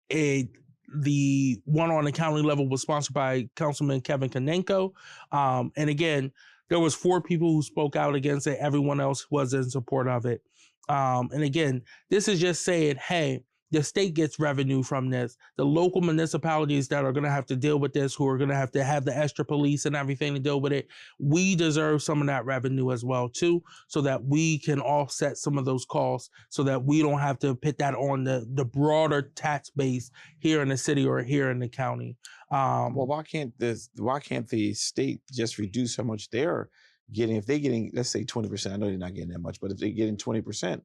Speaker 3: the one on the county level was sponsored by Councilman Kevin Konenko. And again, there was 4 people who spoke out against it. Everyone else was in support of it. And again, this is just saying, hey, the state gets revenue from this. The local municipalities that are going to have to deal with this, who are going to have the extra police and everything to deal with it, we deserve some of that revenue as well too, so that we can offset some of those costs, so that we don't have to put that on the broader tax base here in the city or here in the county.
Speaker 2: Well, why can't the state just reduce how much they're getting? If they're getting, let's say 20%, I know they're not getting that much, but if they're getting 20%,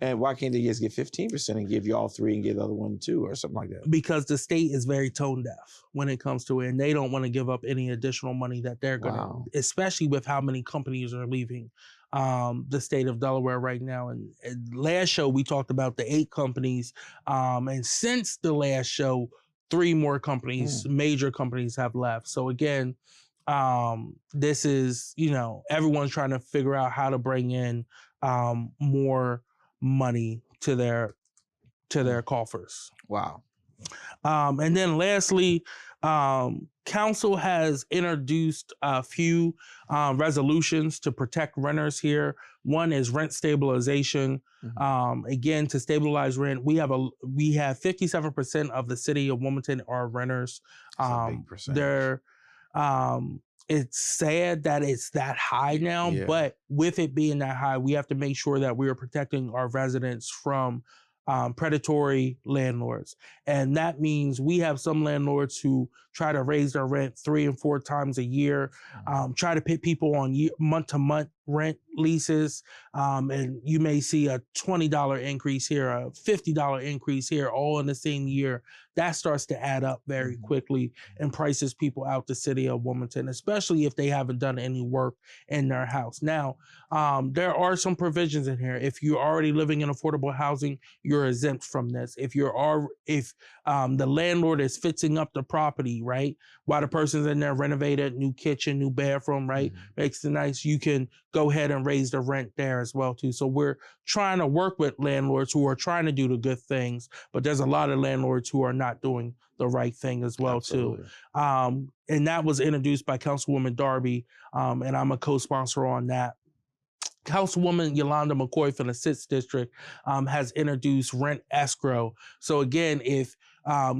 Speaker 2: and why can't they just get 15% and give you all 3 and give the other 1 2 or something like that?
Speaker 3: Because the state is very tone deaf when it comes to it, and they don't want to give up any additional money that they're going to, especially with how many companies are leaving the state of Delaware right now. And last show, we talked about the 8 companies. And since the last show, 3 more companies, major companies have left. So again, this is, everyone's trying to figure out how to bring in more money to their coffers.
Speaker 2: Wow.
Speaker 3: And then lastly, council has introduced a few resolutions to protect renters here. One is rent stabilization. Again, to stabilize rent, we have 57% of the city of Wilmington are renters.
Speaker 2: That's a big percentage.
Speaker 3: It's sad that it's that high now, but with it being that high, we have to make sure that we are protecting our residents from predatory landlords. And that means we have some landlords who try to raise their rent 3 and 4 times a year, try to put people on month-to-month rent leases. And you may see a $20 increase here, a $50 increase here, all in the same year. That starts to add up very quickly and prices people out the city of Wilmington, especially if they haven't done any work in their house. Now, there are some provisions in here. If you're already living in affordable housing, you're exempt from this. If the landlord is fixing up the property, right, while the person's in there, renovated, new kitchen, new bathroom, right, makes it nice, you can go ahead and raise the rent there as well too. So we're trying to work with landlords who are trying to do the good things, but there's a lot of landlords who are not doing the right thing as well too. And that was introduced by Councilwoman Darby, and I'm a co-sponsor on that. Councilwoman Yolanda McCoy from the 6th District has introduced rent escrow. So again, if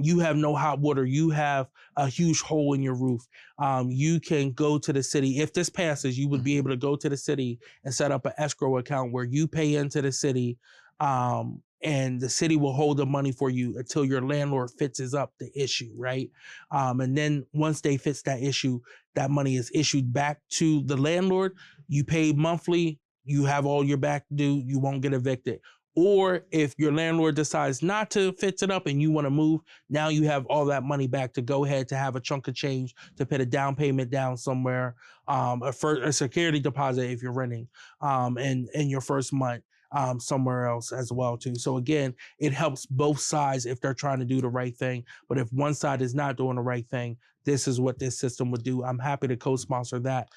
Speaker 3: you have no hot water, you have a huge hole in your roof, you can go to the city. If this passes, you would be able to go to the city and set up an escrow account where you pay into the city, and the city will hold the money for you until your landlord fixes up the issue, right? And then once they fix that issue, that money is issued back to the landlord. You pay monthly, you have all your back due, you won't get evicted. Or if your landlord decides not to fix it up and you want to move, now you have all that money back to go ahead to have a chunk of change to put a down payment down somewhere, a security deposit if you're renting, and your first month somewhere else as well too. So again, it helps both sides if they're trying to do the right thing. But if one side is not doing the right thing, this is what this system would do. I'm happy to co-sponsor that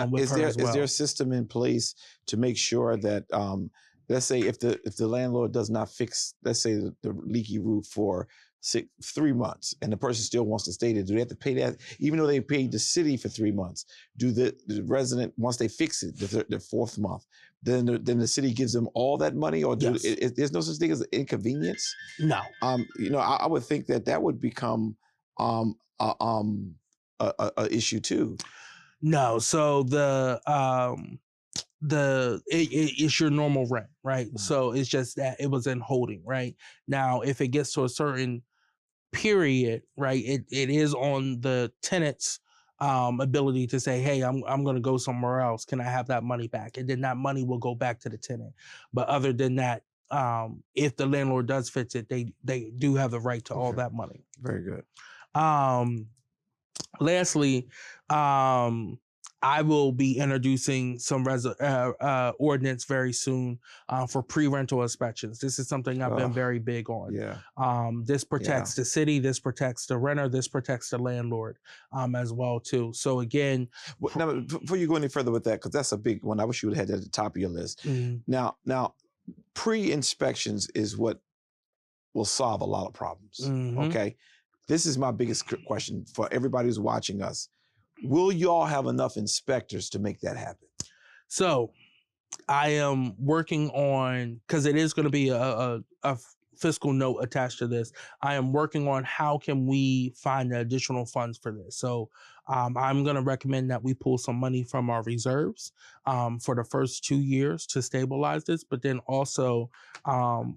Speaker 3: with her as well.
Speaker 2: Is there a system in place to make sure that, let's say if the landlord does not fix, let's say the leaky roof for 3 months and the person still wants to stay there, do they have to pay that? Even though they paid the city for 3 months, do the resident, once they fix it, the 4th month, then the city gives them all that money? Or there's no such thing as inconvenience?
Speaker 3: No.
Speaker 2: I would think that would become a issue too.
Speaker 3: No, so it's your normal rent, right? So it's just that it was in holding, right? Now, if it gets to a certain period, right, it is on the tenant's ability to say, hey, I'm going to go somewhere else. Can I have that money back? And then that money will go back to the tenant. But other than that, if the landlord does fix it, they do have the right to all that money.
Speaker 2: Very good.
Speaker 3: Lastly, I will be introducing some ordinance very soon for pre-rental inspections. This is something I've been very big on.
Speaker 2: Yeah.
Speaker 3: This protects the city, this protects the renter, this protects the landlord as well too. So again,
Speaker 2: Now, before you go any further with that, because that's a big one, I wish you would have had that at the top of your list. Now, pre-inspections is what will solve a lot of problems. Okay, this is my biggest question for everybody who's watching us. Will y'all have enough inspectors to make that happen?
Speaker 3: So I am working on, because it is going to be a fiscal note attached to this. I am working on how can we find the additional funds for this. So I'm going to recommend that we pull some money from our reserves for the first 2 years to stabilize this, but then also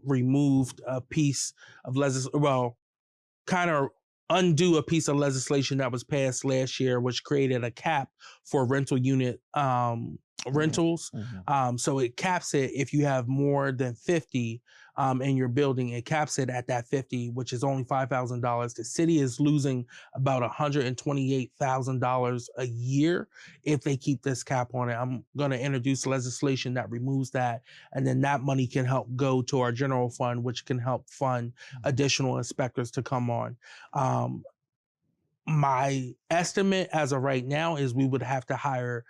Speaker 3: removed a piece of kind of undo a piece of legislation that was passed last year, which created a cap for rental unit rentals. So it caps it if you have more than 50 in your building. It caps it at that 50, which is only $5,000. The city is losing about $128,000 a year if they keep this cap on it. I'm going to introduce legislation that removes that, and then that money can help go to our general fund, which can help fund additional inspectors to come on. My estimate as of right now is we would have to hire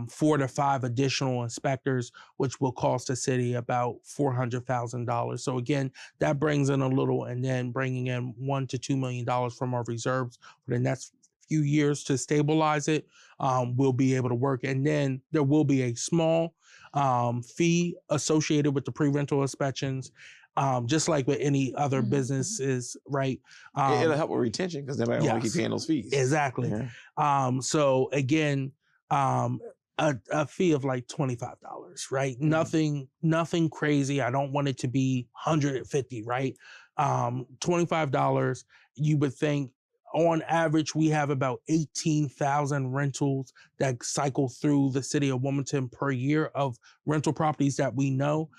Speaker 3: 4 to 5 additional inspectors, which will cost the city about $400,000. So again, that brings in a little, and then bringing in $1 to $2 million from our reserves for the next few years to stabilize it, we'll be able to work. And then there will be a small fee associated with the pre-rental inspections. Just like with any other businesses, right?
Speaker 2: It'll help with retention because they might want to keep paying those fees.
Speaker 3: Exactly. So again, a fee of like $25, right? Nothing crazy. I don't want it to be $150, right? $25. You would think on average, we have about 18,000 rentals that cycle through the city of Wilmington per year of rental properties that we know.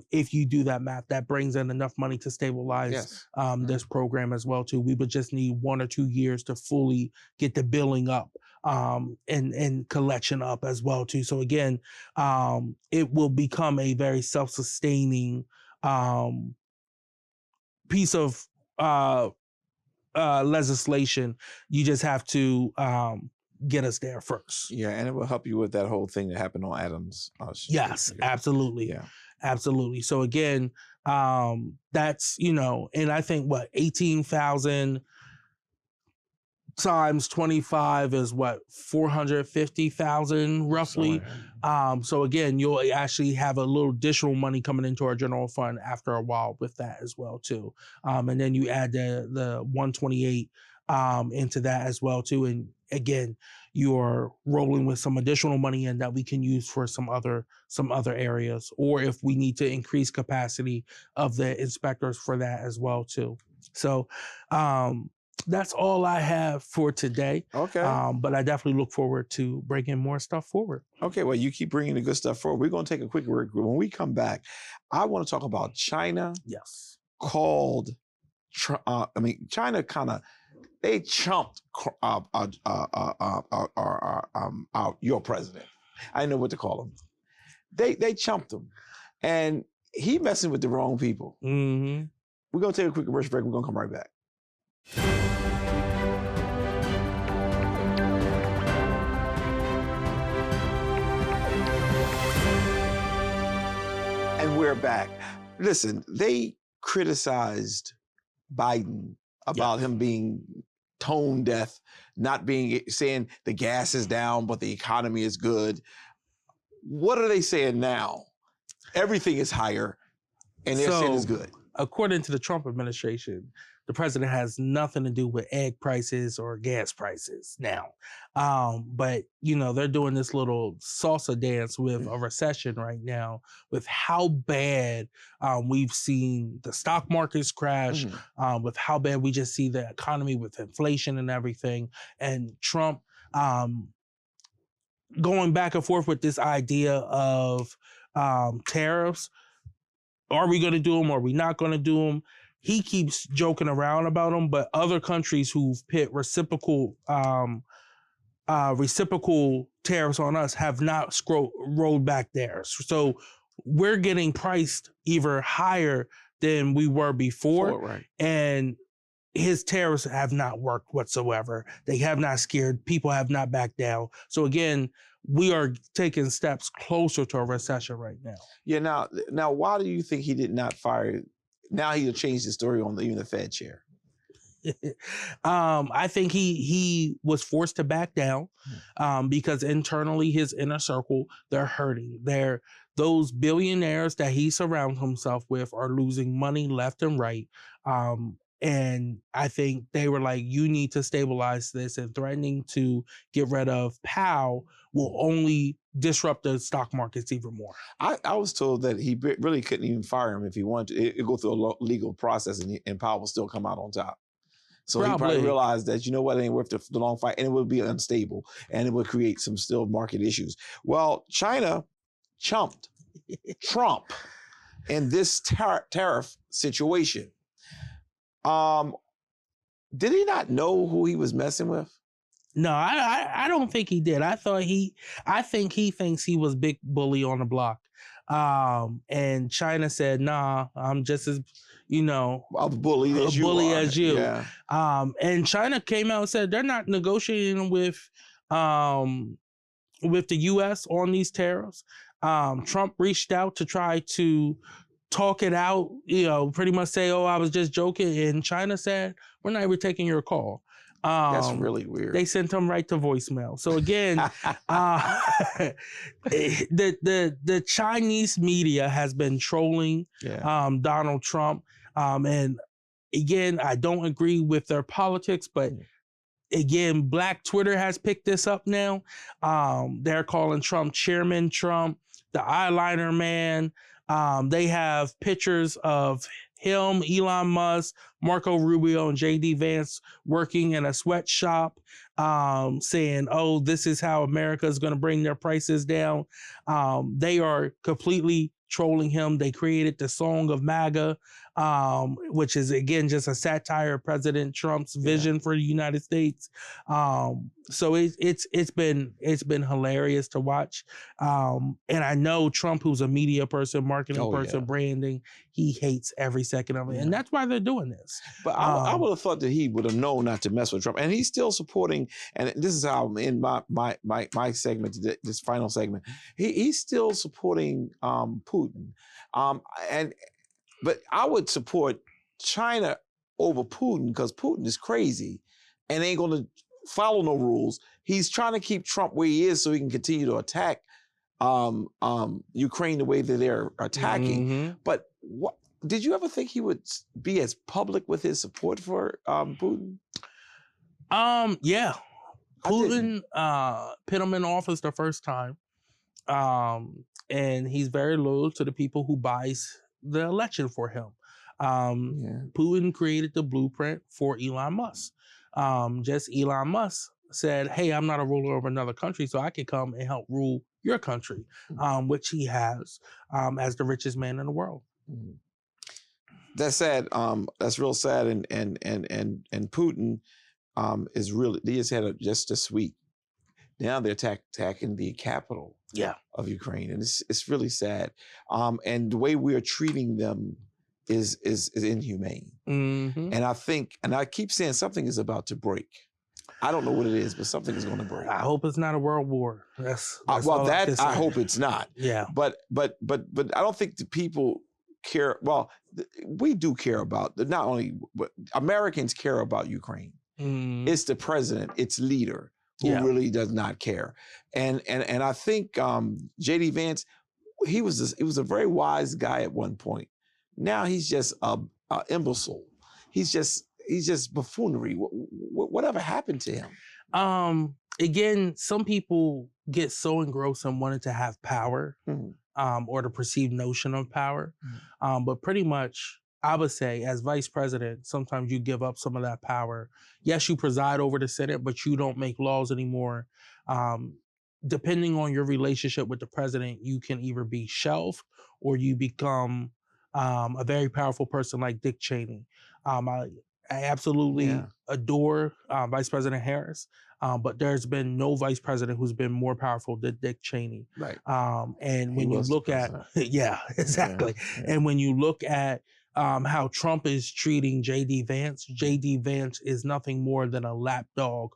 Speaker 3: If you do that math, that brings in enough money to stabilize this program as well too. We would just need 1 or 2 years to fully get the billing up and collection up as well too. So again, it will become a very self-sustaining piece of legislation. You just have to get us there first.
Speaker 2: Yeah, and it will help you with that whole thing that happened on Adams.
Speaker 3: Yes, absolutely. Yeah. Absolutely. So again, that's, and I think 18,000 times 25 is 450,000 roughly. So again, you'll actually have a little additional money coming into our general fund after a while with that as well too. And then you add the 128 into that as well too. And again, you're rolling with some additional money in that we can use for some other areas, or if we need to increase capacity of the inspectors for that as well too. So that's all I have for today.
Speaker 2: Okay.
Speaker 3: But I definitely look forward to bringing more stuff forward.
Speaker 2: Okay, well, you keep bringing the good stuff forward. We're going to take a quick break. When we come back, I want to talk about China.
Speaker 3: Yes.
Speaker 2: China kind of, they chumped your president. I didn't know what to call him. They chumped him, and he messing with the wrong people. We're gonna take a quick commercial break. We're gonna come right back. And we're back. Listen, they criticized Biden about him being tone deaf, saying the gas is down, but the economy is good. What are they saying now? Everything is higher, and they're saying it's good.
Speaker 3: According to the Trump administration, the president has nothing to do with egg prices or gas prices now. But, they're doing this little salsa dance with a recession right now, with how bad we've seen the stock markets crash, with how bad we just see the economy with inflation and everything. And Trump going back and forth with this idea of tariffs. Are we going to do them? Are we not going to do them? He keeps joking around about them, but other countries who've put reciprocal reciprocal tariffs on us have not rolled back theirs. So we're getting priced even higher than we were before.
Speaker 2: Right.
Speaker 3: And his tariffs have not worked whatsoever. They have not scared. People have not backed down. So again, we are taking steps closer to a recession right now.
Speaker 2: Yeah. Now, why do you think he did not fire? Now he'll change the story on even the Fed chair.
Speaker 3: I think he was forced to back down because internally his inner circle, they're hurting. Those billionaires that he surrounds himself with are losing money left and right. And I think they were like, you need to stabilize this, and threatening to get rid of Powell will only disrupt the stock markets even more.
Speaker 2: I was told that he really couldn't even fire him if he wanted to. It'd go through a legal process and Powell will still come out on top. So he probably realized that, you know what, it ain't worth the long fight, and it would be unstable, and it would create some still market issues. Well, China chumped Trump in this tariff situation. Did he not know who he was messing with?
Speaker 3: No, I don't think he did. I think he thinks he was big bully on the block. And China said, nah, I'm just as,
Speaker 2: a bully
Speaker 3: as you.
Speaker 2: Yeah.
Speaker 3: And China came out and said they're not negotiating with the U.S. on these tariffs. Trump reached out to try to talk it out, pretty much say, oh, I was just joking. And China said, we're not even taking your call.
Speaker 2: That's really weird.
Speaker 3: They sent him right to voicemail. So again, the Chinese media has been trolling Donald Trump. And again, I don't agree with their politics, but again, Black Twitter has picked this up now. They're calling Trump Chairman Trump, the eyeliner man. They have pictures of him, Elon Musk, Marco Rubio, and J.D. Vance working in a sweatshop, saying, oh, this is how America is going to bring their prices down. They are completely trolling him. They created the Song of MAGA, which is, again, just a satire of President Trump's vision for the United States. So it's been hilarious to watch. And I know Trump, who's a media person, marketing person, branding, he hates every second of it. And that's why they're doing this.
Speaker 2: But I would have thought that he would have known not to mess with Trump. And he's still supporting, and this is how in my segment, this final segment, he's still supporting Putin. But I would support China over Putin because Putin is crazy and ain't going to follow no rules. He's trying to keep Trump where he is so he can continue to attack Ukraine the way that they're attacking. Mm-hmm. But did you ever think he would be as public with his support for Putin?
Speaker 3: Yeah. Putin put him in office the first time. And he's very loyal to the people who buys the election for him. Putin created the blueprint for Elon Musk. Just Elon Musk said, hey, I'm not a ruler of another country, so I can come and help rule your country, which he has as the richest man in the world.
Speaker 2: That's sad. That's real sad. And Putin is really, he has had just a sweep. Now they're attacking the capital of Ukraine, and it's really sad. And the way we are treating them is inhumane. Mm-hmm. And I think, and I keep saying something is about to break. I don't know what it is, but something is going to break.
Speaker 3: I hope it's not a world war. That's
Speaker 2: well, that I hope it's not.
Speaker 3: Yeah.
Speaker 2: But I don't think the people care. Well, we do care about not only, but Americans care about Ukraine. Mm. It's the president, its leader, who really does not care. And I think J.D. Vance, he was a very wise guy at one point. Now he's just a imbecile. He's just buffoonery. Whatever happened to him?
Speaker 3: Again, some people get so engrossed in wanting to have power, or the perceived notion of power. But pretty much, I would say, as vice president, sometimes you give up some of that power. Yes, you preside over the Senate, but you don't make laws anymore. Depending on your relationship with the president, you can either be shelved or you become a very powerful person like Dick Cheney. I absolutely adore Vice President Harris. but there's been no vice president who's been more powerful than Dick Cheney.
Speaker 2: Right.
Speaker 3: And when you look at, yeah, exactly.
Speaker 2: Yeah.
Speaker 3: And when you look at how Trump is treating J.D. Vance is nothing more than a lapdog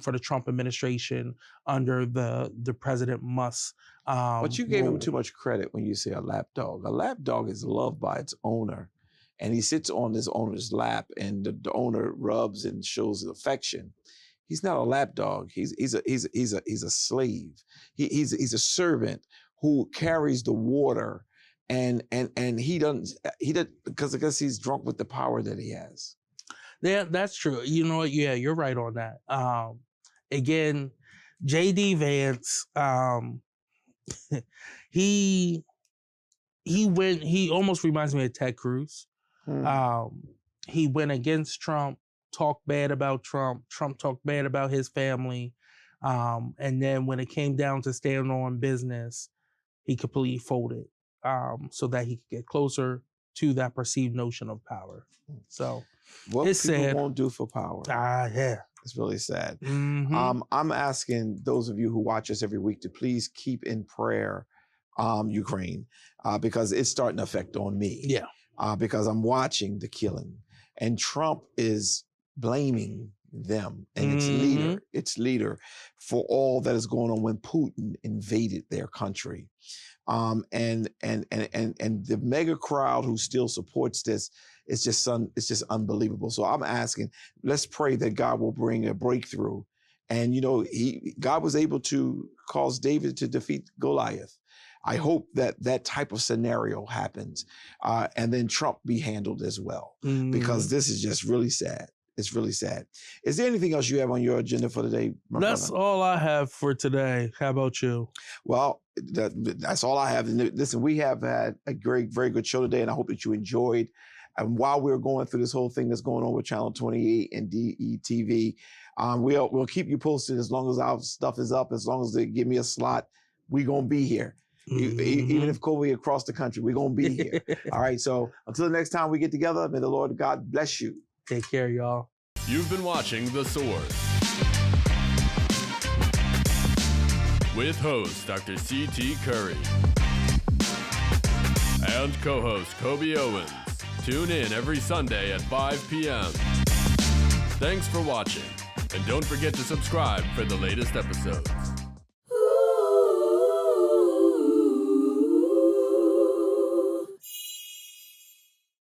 Speaker 3: for the Trump administration under the President Musk.
Speaker 2: But you gave him too much credit when you say a lapdog. A lapdog is loved by its owner, and he sits on his owner's lap, and the owner rubs and shows affection. He's not a lapdog. He's a slave. He's a servant who carries the water, and he doesn't because I guess he's drunk with the power that he has.
Speaker 3: Yeah, that's true. You know what? Yeah, you're right on that. Again, J.D. Vance, he almost reminds me of Ted Cruz. He went against Trump, talked bad about Trump. Trump talked bad about his family. And then when it came down to stand on business, he completely folded so that he could get closer to that perceived notion of power. So
Speaker 2: what
Speaker 3: it's
Speaker 2: people
Speaker 3: sad.
Speaker 2: won't do for power.
Speaker 3: Yeah.
Speaker 2: It's really sad.
Speaker 3: Mm-hmm.
Speaker 2: I'm asking those of you who watch us every week to please keep in prayer Ukraine because it's starting to affect on me.
Speaker 3: Yeah.
Speaker 2: Because I'm watching the killing, and Trump is blaming them and its leader for all that is going on when Putin invaded their country. And the mega crowd who still supports this, it's just unbelievable. So I'm asking, let's pray that God will bring a breakthrough. And God was able to cause David to defeat Goliath. I hope that type of scenario happens, and then Trump be handled as well, because this is just really sad. It's really sad. Is there anything else you have on your agenda for today, my
Speaker 3: That's
Speaker 2: brother?
Speaker 3: all I have for today. How about you?
Speaker 2: Well, that's all I have. Listen, we have had a very good show today, and I hope that you enjoyed. And while we're going through this whole thing that's going on with Channel 28 and DETV, we'll keep you posted as long as our stuff is up, as long as they give me a slot. We're going to be here. Even if Coby across the country, we're going to be here. All right. So until the next time we get together, may the Lord God bless you.
Speaker 3: Take care, y'all.
Speaker 1: You've been watching The Source with host Dr. C.T. Curry and co-host Coby Owens. Tune in every Sunday at 5 p.m. Thanks for watching, and don't forget to subscribe for the latest episodes.